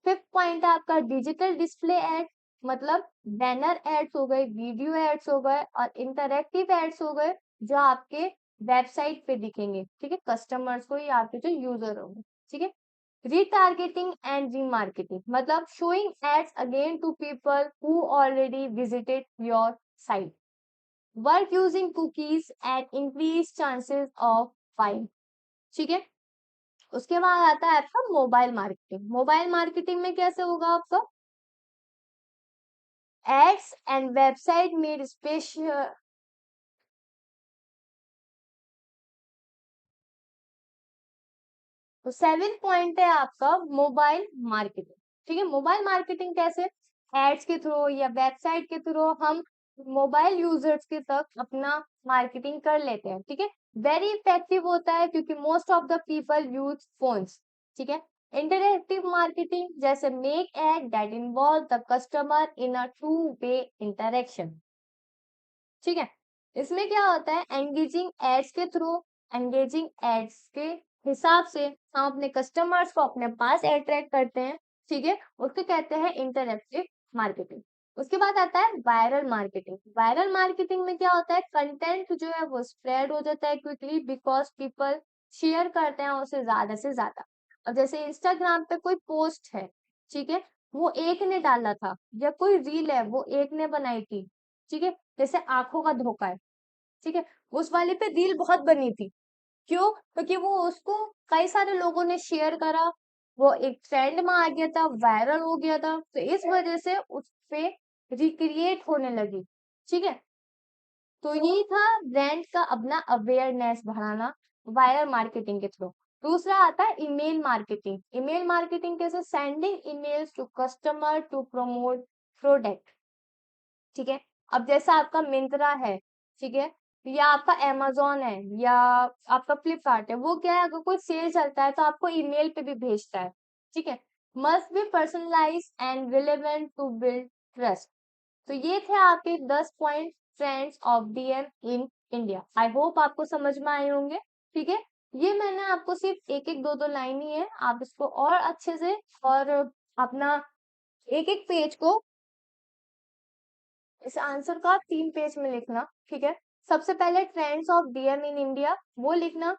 Fifth point है आपका डिजिटल डिस्प्ले एड, मतलब बैनर एड्स हो गए, वीडियो एड्स हो गए और इंटरैक्टिव एड्स हो गए, जो आपके वेबसाइट पे दिखेंगे, ठीक है, कस्टमर्स को या आपके जो यूजर होंगे, ठीक है। Retargeting and remarketing, मतलब showing ads again to people who already visited your site. Work using cookies and increase chances of buying, ठीक है। उसके बाद आता है आपका मोबाइल मार्केटिंग। मोबाइल मार्केटिंग में कैसे होगा आपका, ads and website made special. तो सेवन पॉइंट है आपका मोबाइल मार्केटिंग, ठीक है। मोबाइल मार्केटिंग कैसे, एड्स के थ्रू या वेबसाइट के थ्रू हम मोबाइल यूजर्स के तक अपना मार्केटिंग कर लेते हैं, ठीक है। वेरी इफेक्टिव होता है क्योंकि most of the people use phones, ठीक है। इंटरेक्टिव मार्केटिंग जैसे make ad that involve the customer in a two way interaction, ठीक है। इसमें क्या होता है, एंगेजिंग एड्स के थ्रू, एंगेजिंग एड्स के हिसाब से हम अपने कस्टमर्स को अपने पास अट्रैक्ट करते हैं, ठीक है। उसको कहते हैं इंटरएक्टिव मार्केटिंग। उसके बाद आता है वायरल मार्केटिंग। वायरल मार्केटिंग में क्या होता है, कंटेंट जो है वो स्प्रेड हो जाता है क्विकली बिकॉज पीपल शेयर करते हैं उसे ज्यादा से ज्यादा। अब जैसे इंस्टाग्राम पे कोई पोस्ट है, ठीक है, वो एक ने डाला था, या कोई रील है वो एक ने बनाई थी, ठीक है, जैसे आंखों का धोखा है, ठीक है, उस वाले पे रील बहुत बनी थी। क्यों, क्योंकि वो उसको कई सारे लोगों ने शेयर करा, वो एक ट्रेंड में आ गया था, वायरल हो गया था, तो इस वजह से उस पे रिक्रिएट होने लगी, ठीक है। तो यही था ब्रांड का अपना अवेयरनेस बढ़ाना वायरल मार्केटिंग के थ्रू। दूसरा आता है ईमेल मार्केटिंग। ईमेल मार्केटिंग कैसे, sending emails to customer to promote product, ठीक है। अब जैसा आपका मिंत्रा है, ठीक है, या आपका अमेजोन है, या आपका फ्लिपकार्ट है, वो क्या है, अगर कोई सेल चलता है तो आपको ईमेल पे भी भेजता है, ठीक है। Must be personalize and relevant to build trust. तो ये थे आपके 10 point trends of DM in India. I hope आपको समझ में आए होंगे, ठीक है। ये मैंने आपको सिर्फ एक एक दो दो लाइन ही है, आप इसको और अच्छे से और अपना एक एक पेज को, इस आंसर का 3 पेज में लिखना, ठीक है। सबसे पहले trends of DM in India वो लिखना,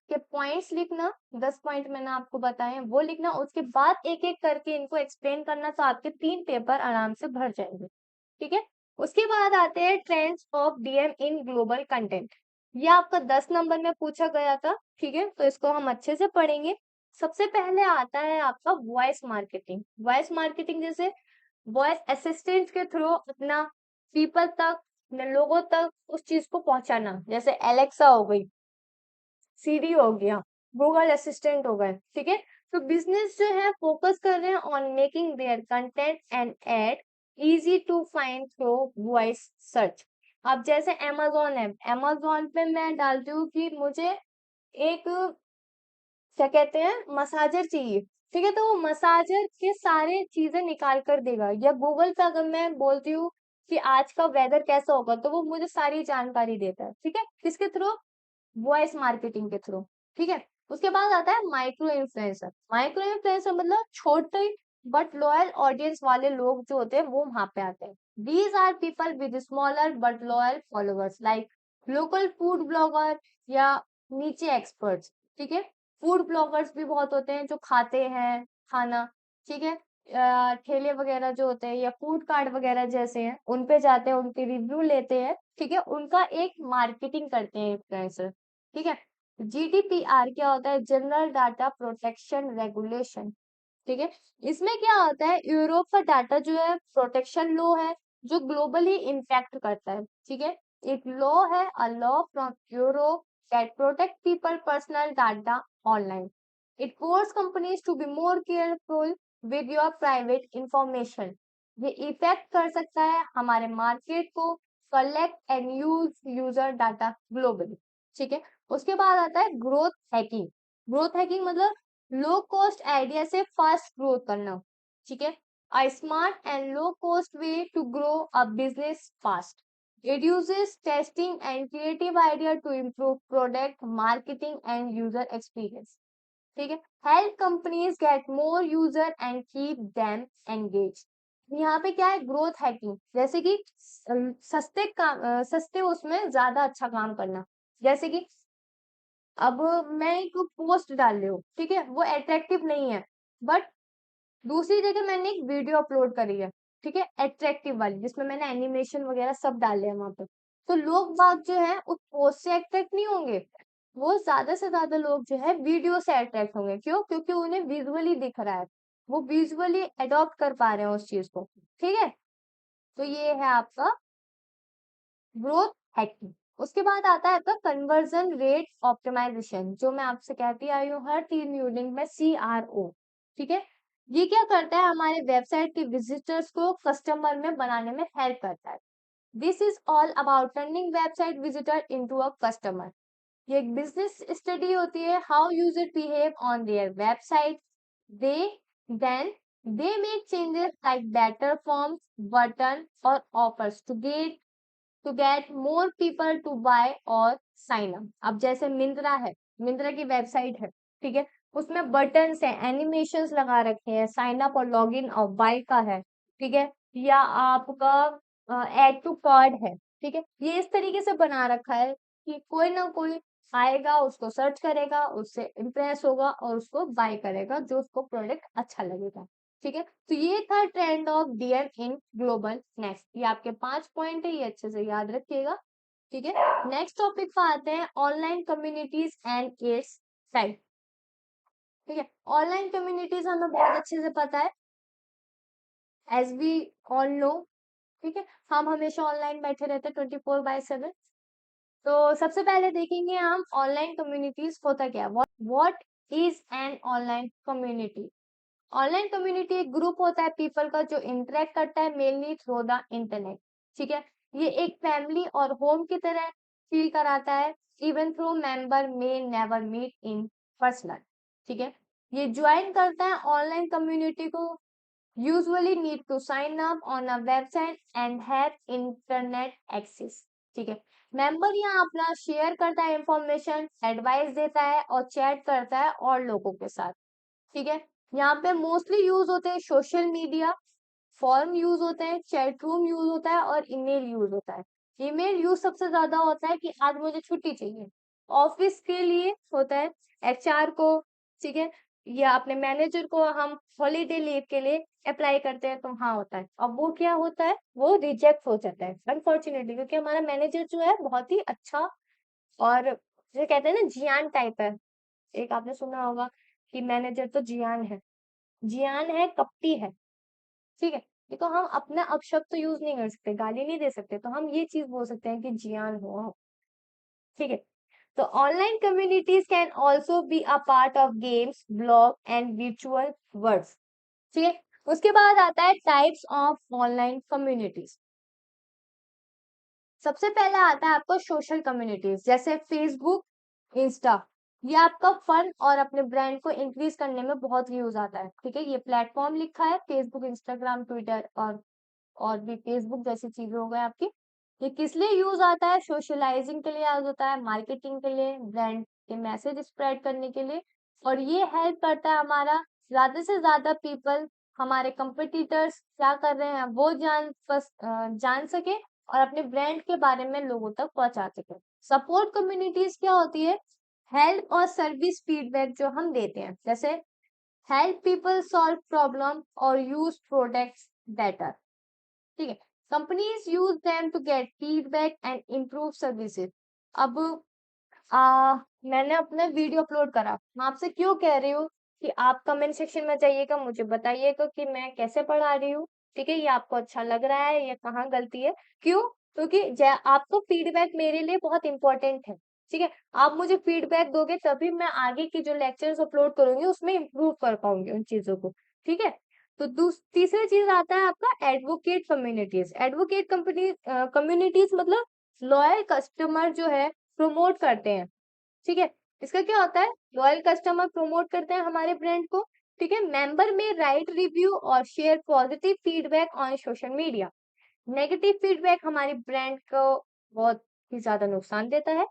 के पॉइंट्स लिखना, 10 पॉइंट मैंने आपको बताए हैं वो लिखना। उसके बाद एक एक करके इनको एक्सप्लेन करना, तो आपके 3 पेपर आराम से भर जाएंगे, ठीक है। उसके बाद आते हैं trends of DM in global content. ये आपका 10 नंबर में पूछा गया था, ठीक है, तो इसको हम अच्छे से पढ़ेंगे। सबसे पहले आता है आपका वॉइस मार्केटिंग। वॉइस मार्केटिंग जैसे वॉइस असिस्टेंट के थ्रू अपना पीपल तक, अपने लोगों तक उस चीज को पहुंचाना, जैसे एलेक्सा हो गई, सीरी हो गया, गूगल असिस्टेंट हो गए, ठीक है। तो बिजनेस जो है फोकस कर रहे हैं on making their content and ad easy to find through voice search. अब जैसे अमेजोन है, अमेजोन पे मैं डालती हूँ कि मुझे एक, क्या कहते हैं, मसाजर चाहिए, ठीक है, तो वो मसाजर के सारे चीजें निकाल कर देगा। या गूगल पे अगर मैं बोलती हूँ कि आज का वेदर कैसा होगा, तो वो मुझे सारी जानकारी देता है, ठीक है, किसके थ्रू, वॉइस मार्केटिंग के थ्रू, ठीक है। उसके बाद आता है माइक्रो इन्फ्लुएंसर। माइक्रो इन्फ्लुएंसर मतलब छोटे बट लॉयल ऑडियंस वाले लोग जो होते हैं वो वहां पे आते हैं। These are people with smaller but loyal followers like local food blogger या नीचे एक्सपर्ट्स, ठीक है। फूड ब्लॉगर्स भी बहुत होते हैं जो खाते हैं खाना, ठीक है। ठेले वगैरह जो होते हैं या फूड कार्ट वगैरह जैसे हैं उन पे जाते हैं, उनके रिव्यू लेते हैं, ठीक है। उनका एक मार्केटिंग करते हैं इन्फ्लुएंसर, ठीक है। जीडीपीआर क्या होता है, जनरल डाटा प्रोटेक्शन रेगुलेशन, ठीक है। इसमें क्या होता है, यूरोप का डाटा जो है प्रोटेक्शन लॉ है जो ग्लोबली इम्पैक्ट करता है, ठीक है। एक लॉ है, a law from Europe that protect people personal data online. It force companies to be more careful with your private information. ये इफेक्ट कर सकता है हमारे मार्केट को collect and use user data globally, ठीक है। उसके बाद आता है ग्रोथ हैकिंग। ग्रोथ हैकिंग मतलब लो कॉस्ट आइडिया से फास्ट ग्रोथ करना, ठीक है। A smart and low cost way to grow a business fast. It uses testing and creative idea to improve product marketing and user experience, ठीक है। Help companies get more user and keep them engage. यहाँ पे क्या है, growth hacking, जैसे कि सस्ते उसमें ज्यादा अच्छा काम करना। जैसे कि अब मैं एक पोस्ट डाल रही हूँ, ठीक है, वो अट्रैक्टिव नहीं है, बट दूसरी जगह मैंने एक वीडियो अपलोड करी है, ठीक है, अट्रैक्टिव वाली, जिसमें मैंने एनिमेशन वगैरह सब डाले हैं वहां पे। तो लोग बाग जो है उस पोस्ट से अट्रैक्ट नहीं होंगे, वो ज्यादा से ज्यादा लोग जो है वीडियो से अट्रैक्ट होंगे। क्यों? क्योंकि उन्हें विजुअली दिख रहा है, वो विजुअली अडॉप्ट कर पा रहे हैं उस चीज को, ठीक है। तो ये है आपका ग्रोथ हैकिंग। उसके बाद आता है आपका कन्वर्जन रेट ऑप्टिमाइजेशन, जो मैं आपसे कहती आई हूँ हर 3 यूनिट में, CRO, ठीक है। ये क्या करता है, हमारे वेबसाइट के विजिटर्स को कस्टमर में बनाने में हेल्प करता है। This is all about turning website visitor into a customer. ये एक बिजनेस स्टडी होती है, how user behave on their website, they then they make changes like better forms, button और offers to get more people to buy और sign up. अब जैसे मिंत्रा है, मिंत्रा की वेबसाइट है, ठीक है, उसमें बटन्स है, एनिमेशंस लगा रखे हैं, साइन अप और लॉग इन और बाय का है, ठीक है। या आपका ऐड टू कार्ड है, ठीक है। ये इस तरीके से बना रखा है कि कोई ना कोई आएगा, उसको सर्च करेगा, उससे इम्प्रेस होगा और उसको बाय करेगा, जो उसको प्रोडक्ट अच्छा लगेगा, ठीक है। तो ये था trend of DM in global. Next, ये आपके 5 पॉइंट है, ये अच्छे से याद रखिएगा, ठीक है। नेक्स्ट टॉपिक पर आते हैं, online communities and it's type, ठीक है। ऑनलाइन कम्युनिटीज हमें बहुत अच्छे से पता है, एज वी ऑल नो, ठीक है। हम हमेशा ऑनलाइन बैठे रहते हैं 24/7। तो सबसे पहले देखेंगे हम ऑनलाइन कम्युनिटीज होता क्या, what is an online community. Online community एक ग्रुप होता है पीपल का जो इंटरेक्ट करता है मेनली थ्रू द इंटरनेट, ठीक है। ये एक फैमिली और होम की तरह फील कराता है, even though member may never meet in personal, ठीक है। ये ज्वाइन करता है ऑनलाइन कम्युनिटी को, usually need to sign up on a website and have internet access, ठीक है। मेंबर यहाँ अपना शेयर करता है इंफॉर्मेशन, एडवाइस देता है और चैट करता है और लोगों के साथ, ठीक है। यहाँ पे मोस्टली यूज होते हैं सोशल मीडिया, फॉर्म यूज होते हैं, चैट रूम यूज होता है और ईमेल यूज होता है। ईमेल यूज सबसे ज्यादा होता है कि आज मुझे छुट्टी चाहिए, ऑफिस के लिए होता है, एचआर को, ठीक है, या अपने मैनेजर को हम हॉलीडे लीव के लिए अप्लाई करते हैं तो हाँ होता है। अब वो क्या होता है, वो रिजेक्ट हो जाता है अनफॉर्चुनेटली, क्योंकि हमारा मैनेजर जो है बहुत ही अच्छा और जो कहते हैं ना जियान टाइप है। एक आपने सुना होगा कि मैनेजर तो जियान है, जियान है, कपटी है, ठीक है। ये तो हम अपना अपशब्द तो यूज नहीं कर सकते, गाली नहीं दे सकते, तो हम ये चीज बोल सकते हैं कि जियान हो आप, ठीक है। तो online communities can also be a part of games, blog and virtual words, ठीक है। उसके बाद आता है टाइप्स ऑफ ऑनलाइन कम्युनिटीज। सबसे पहला आता है आपको सोशल कम्युनिटीज, जैसे फेसबुक, इंस्टा। ये आपका फन और अपने ब्रांड को इंक्रीज करने में बहुत यूज आता है, ठीक है। ये प्लेटफॉर्म लिखा है फेसबुक, इंस्टाग्राम, ट्विटर और भी फेसबुक जैसी चीजें हो गए आपकी, ये किस लिए यूज आता है? सोशलाइजिंग के लिए यूज होता है, मार्केटिंग के लिए, ब्रांड के मैसेज स्प्रेड करने के लिए, और ये हेल्प करता है हमारा ज्यादा से ज्यादा पीपल हमारे कंपटीटर्स क्या कर रहे हैं वो जान सके और अपने ब्रांड के बारे में लोगों तक पहुंचा सके। सपोर्ट कम्युनिटीज क्या होती है? हेल्प और सर्विस फीडबैक जो हम देते हैं, जैसे हेल्प पीपल सॉल्व प्रॉब्लम और यूज प्रोडक्ट्स बेटर। ठीक है, companies use them to get feedback and improve services. अब मैंने अपना वीडियो अपलोड करा, मैं आपसे क्यों कह रही हूँ कि आप कमेंट सेक्शन में जाइएगा, मुझे बताइएगा कि मैं कैसे पढ़ा रही हूँ। ठीक है, ये आपको अच्छा लग रहा है या कहाँ गलती है, क्यों? क्योंकि आपको फीडबैक मेरे लिए बहुत इंपॉर्टेंट है। ठीक है, आप मुझे फीडबैक दोगे तभी मैं आगे की जो लेक्चर्स अपलोड करूंगी उसमें इम्प्रूव कर पाऊंगी उन चीजों को। ठीक है, तो तीसरी चीज आता है आपका advocate communities. Advocate company communities मतलब लॉयल कस्टमर जो है प्रमोट करते हैं। ठीक है, इसका क्या होता है? लॉयल कस्टमर प्रमोट करते हैं हमारे ब्रांड को। ठीक है, मेंबर में राइट रिव्यू और share positive feedback on social media. Negative feedback हमारी ब्रांड को बहुत ही ज्यादा नुकसान देता है,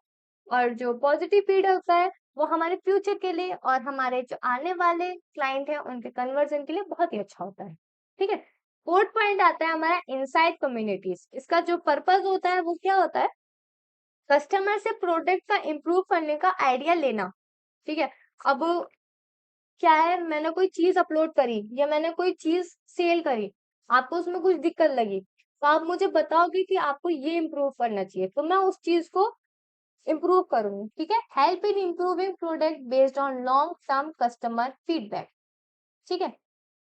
और जो पॉजिटिव फीडबैक होता है वो हमारे फ्यूचर के लिए और हमारे जो आने वाले क्लाइंट हैं उनके कन्वर्जन के लिए बहुत ही अच्छा होता है। ठीक है, फोर्थ पॉइंट आता है हमारा इनसाइड कम्युनिटीज। इसका जो पर्पज होता है वो क्या होता है? कस्टमर से प्रोडक्ट का इम्प्रूव करने का आइडिया लेना। ठीक है, अब क्या है, मैंने कोई चीज अपलोड करी या मैंने कोई चीज सेल करी, आपको उसमें कुछ दिक्कत लगी, तो आप मुझे बताओगे कि आपको ये इम्प्रूव करना चाहिए, तो मैं उस चीज को इम्प्रूव करूंगी। ठीक है, help in improving product based on long term customer feedback. ठीक है,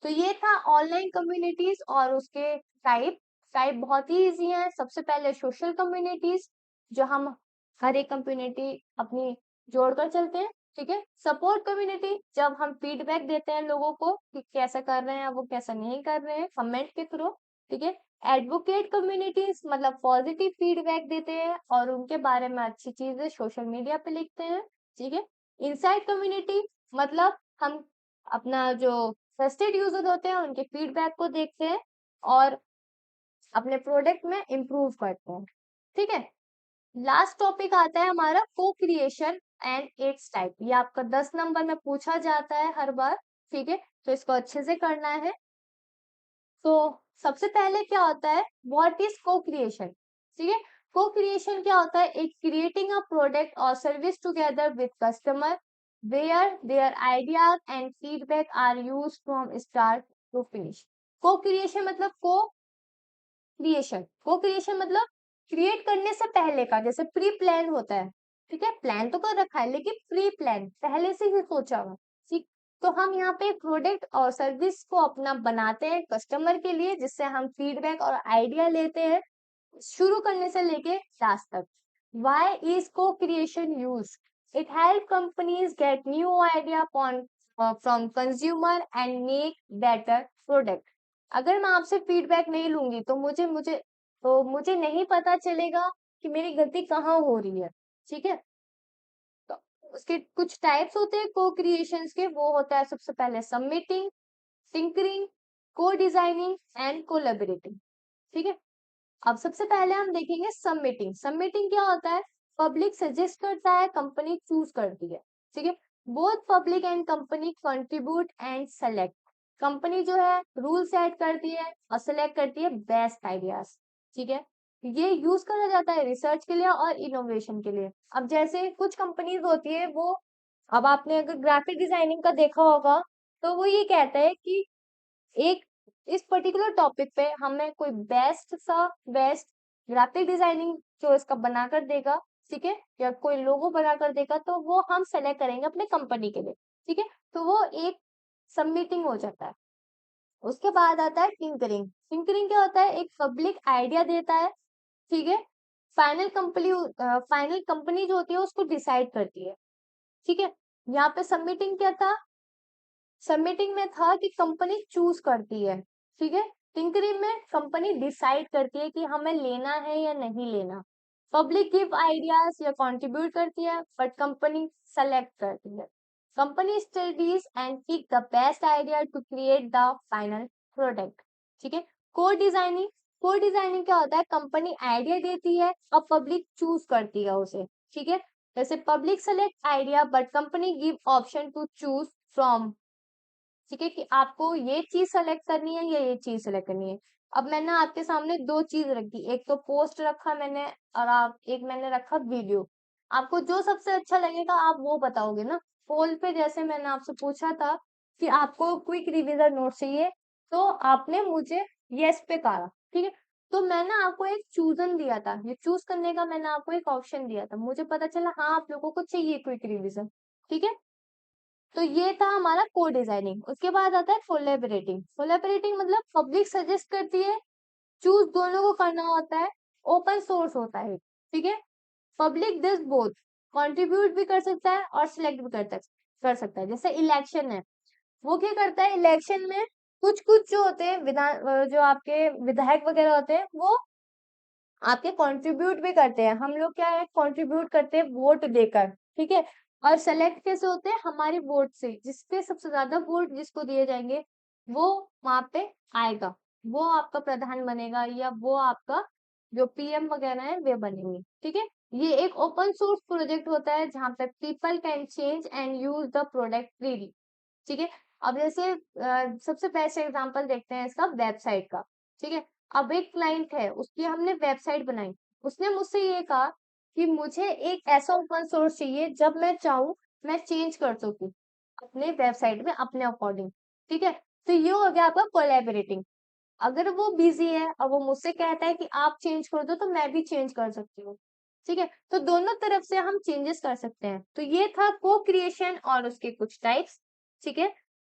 तो ये था ऑनलाइन कम्युनिटीज और उसके टाइप। टाइप बहुत ही इजी है। सबसे पहले सोशल कम्युनिटीज, जो हम हर एक कम्युनिटी अपनी जोड़कर चलते हैं। ठीक है, सपोर्ट कम्युनिटी, जब हम फीडबैक देते हैं लोगों को कि कैसा कर रहे हैं वो कैसा नहीं कर रहे हैं कमेंट के थ्रू। ठीक है, एडवोकेट कम्युनिटीज मतलब पॉजिटिव फीडबैक देते हैं और उनके बारे में अच्छी चीजें सोशल मीडिया पे लिखते हैं। ठीक है, इनसाइड कम्युनिटी मतलब हम अपना जो ट्रस्टेड यूजर होते हैं उनके फीडबैक को देखते हैं और अपने प्रोडक्ट में इम्प्रूव करते हैं। ठीक है, लास्ट टॉपिक आता है हमारा को क्रिएशन एंड इट्स टाइप। ये आपका 10 नंबर में पूछा जाता है हर बार। ठीक है, तो इसको अच्छे से करना है। तो सबसे पहले क्या होता है, व्हाट इज को क्रिएशन? ठीक है, को क्रिएशन क्या होता है? एक क्रिएटिंग अ प्रोडक्ट और service together with customer where their ideas and feedback are use from start to finish. Co creation मतलब को क्रिएशन मतलब क्रिएट करने से पहले का, जैसे प्री प्लान होता है। ठीक है, प्लान तो कर रखा है लेकिन प्री प्लान पहले से ही सोचा हुआ। ठीक, तो हम यहाँ पे प्रोडक्ट और सर्विस को अपना बनाते हैं कस्टमर के लिए, जिससे हम फीडबैक और आइडिया लेते हैं शुरू करने से लेके लास्ट तक। Why is co-creation used? It helps companies get new idea from consumer and make better product. अगर मैं आपसे फीडबैक नहीं लूंगी तो मुझे नहीं पता चलेगा कि मेरी गलती कहाँ हो रही है। ठीक है, तो उसके कुछ टाइप्स होते हैं को क्रिएशंस के, वो होता है सबसे पहले सबमिटिंग, टिंकरिंग, को डिजाइनिंग एंड कोलैबोरेटिंग। ठीक है, अब सबसे पहले हम देखेंगे सबमिटिंग। सबमिटिंग क्या होता है? पब्लिक सजेस्ट करता है, कंपनी चूज करती है। ठीक है, both public and company contribute and select. Company जो है रूल सेट करती है और सेलेक्ट करती है बेस्ट आइडियाज। ठीक है, ये यूज करा जाता है रिसर्च के लिए और इनोवेशन के लिए। अब जैसे कुछ कंपनीज होती है वो, अब आपने अगर ग्राफिक डिजाइनिंग का देखा होगा तो वो ये कहता है कि एक इस पर्टिकुलर टॉपिक पे हमें कोई बेस्ट ग्राफिक डिजाइनिंग जो इसका बनाकर देगा। ठीक है, या कोई लोगो बनाकर देगा तो वो हम सेलेक्ट करेंगे अपने कंपनी के लिए। ठीक है, तो वो एक सबमिटिंग हो जाता है। उसके बाद आता है टिंकरिंग। टिंकरिंग क्या होता है? एक पब्लिक आइडिया देता है। ठीक है, फाइनल कंपनी जो होती है उसको डिसाइड करती है। ठीक है, यहाँ पे सबमिटिंग क्या था? सबमिटिंग में था कि कंपनी चूज करती है। ठीक है, टिंकरिंग में कंपनी डिसाइड करती है कि हमें लेना है या नहीं लेना। पब्लिक गिव आइडियाज या कंट्रीब्यूट करती है बट कंपनी सेलेक्ट करती है। Company studies and pick the best idea to create the final product. ठीक है, को डिजाइनिंग, को डिजाइनिंग क्या होता है, कंपनी आइडिया देती है और पब्लिक चूज करती है उसे, ठीक है। जैसे public select idea but company give option to choose from, ठीक है, कि आपको ये चीज सेलेक्ट करनी है या ये चीज सेलेक्ट करनी है। अब मैंने आपके सामने दो चीज रखी, एक तो पोस्ट रखा मैंने और आप एक मैंने रखा वीडियो। आपको जो सबसे अच्छा लगेगा आप वो बताओगे ना। पोल पे जैसे मैंने आपसे पूछा था कि आपको क्विक रिवीजन नोट चाहिए, तो आपने मुझे यस पे कहा, ठीक है। तो मैंने आपको एक चूजन दिया था, ये चूज करने का मैंने आपको एक ऑप्शन दिया था, मुझे पता चला हाँ आप लोगों को चाहिए क्विक रिवीजन, ठीक है। तो ये था हमारा को डिजाइनिंग। उसके बाद आता है कोलैबोरेटिंग। कोलैबोरेटिंग मतलब पब्लिक सजेस्ट करती है, चूज दोनों को करना होता है, ओपन सोर्स होता है, ठीक है। पब्लिक दिस बोथ, कंट्रीब्यूट भी कर सकता है और सिलेक्ट भी कर सकता है। जैसे इलेक्शन है, वो क्या करता है इलेक्शन में, कुछ कुछ जो होते हैं विधान, जो आपके विधायक वगैरह होते हैं वो आपके कंट्रीब्यूट भी करते हैं। हम लोग क्या है कंट्रीब्यूट करते हैं वोट देकर, ठीक है। और सेलेक्ट कैसे होते हैं, हमारी वोट से, जिसपे सबसे ज्यादा वोट जिसको दिए जाएंगे वो वहां पे आएगा, वो आपका प्रधान बनेगा या वो आपका जो पीएम वगैरह है वे बनेंगे, ठीक है। ये एक ओपन सोर्स प्रोजेक्ट होता है जहां पे people can change and use the product freely, ठीक है। अब जैसे सबसे बेस्ट एग्जांपल देखते हैं इसका वेबसाइट का, ठीक है। अब एक क्लाइंट है, उसकी हमने वेबसाइट बनाई, उसने मुझसे ये कहा कि मुझे एक ऐसा ओपन सोर्स चाहिए जब मैं चाहूँ मैं चेंज कर सकूं अपने वेबसाइट में अपने अकॉर्डिंग, ठीक है। तो ये हो गया आपका कोलैबोरेटिंग। अगर वो बिजी है और वो मुझसे कहता है कि आप चेंज कर दो तो मैं भी चेंज कर सकती हूँ, ठीक है। तो दोनों तरफ से हम चेंजेस कर सकते हैं। तो ये था को क्रिएशन और उसके कुछ टाइप्स, ठीक है।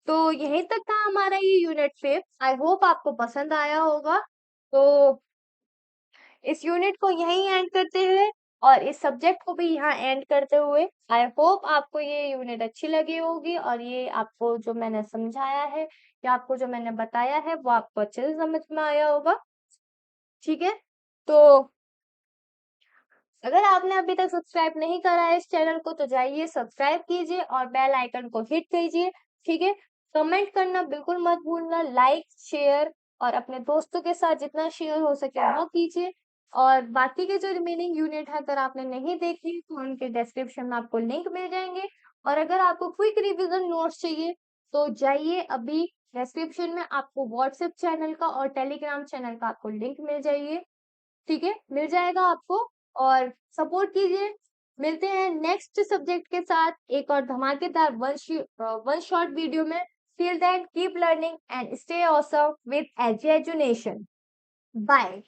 तो यहीं तक था हमारा ये यूनिट 5। आई होप आपको पसंद आया होगा। तो इस यूनिट को यहीं एंड करते हुए और इस सब्जेक्ट को भी यहाँ एंड करते हुए आई होप आपको ये यूनिट अच्छी लगी होगी और ये आपको जो मैंने समझाया है या आपको जो मैंने बताया है वो आपको अच्छे से समझ में आया होगा, ठीक है। तो अगर आपने अभी तक सब्सक्राइब नहीं करा है इस चैनल को तो जाइए सब्सक्राइब कीजिए और बेल आइकन को हिट कीजिए, ठीक है। कमेंट करना बिल्कुल मत भूलना, लाइक शेयर और अपने दोस्तों के साथ जितना शेयर हो सके वो कीजिए। और बाकी के जो रिमेनिंग यूनिट है अगर आपने नहीं देखी तो उनके डिस्क्रिप्शन में आपको लिंक मिल जाएंगे। और अगर आपको क्विक रिवीजन नोट्स चाहिए तो जाइए अभी डिस्क्रिप्शन में आपको व्हाट्सएप चैनल का और टेलीग्राम चैनल का आपको लिंक मिल जाइए, ठीक है, मिल जाएगा आपको। और सपोर्ट कीजिए। मिलते हैं नेक्स्ट सब्जेक्ट के साथ एक और धमाकेदार वन शॉट वीडियो में। Till then keep learning and stay awesome with Edunation. Bye.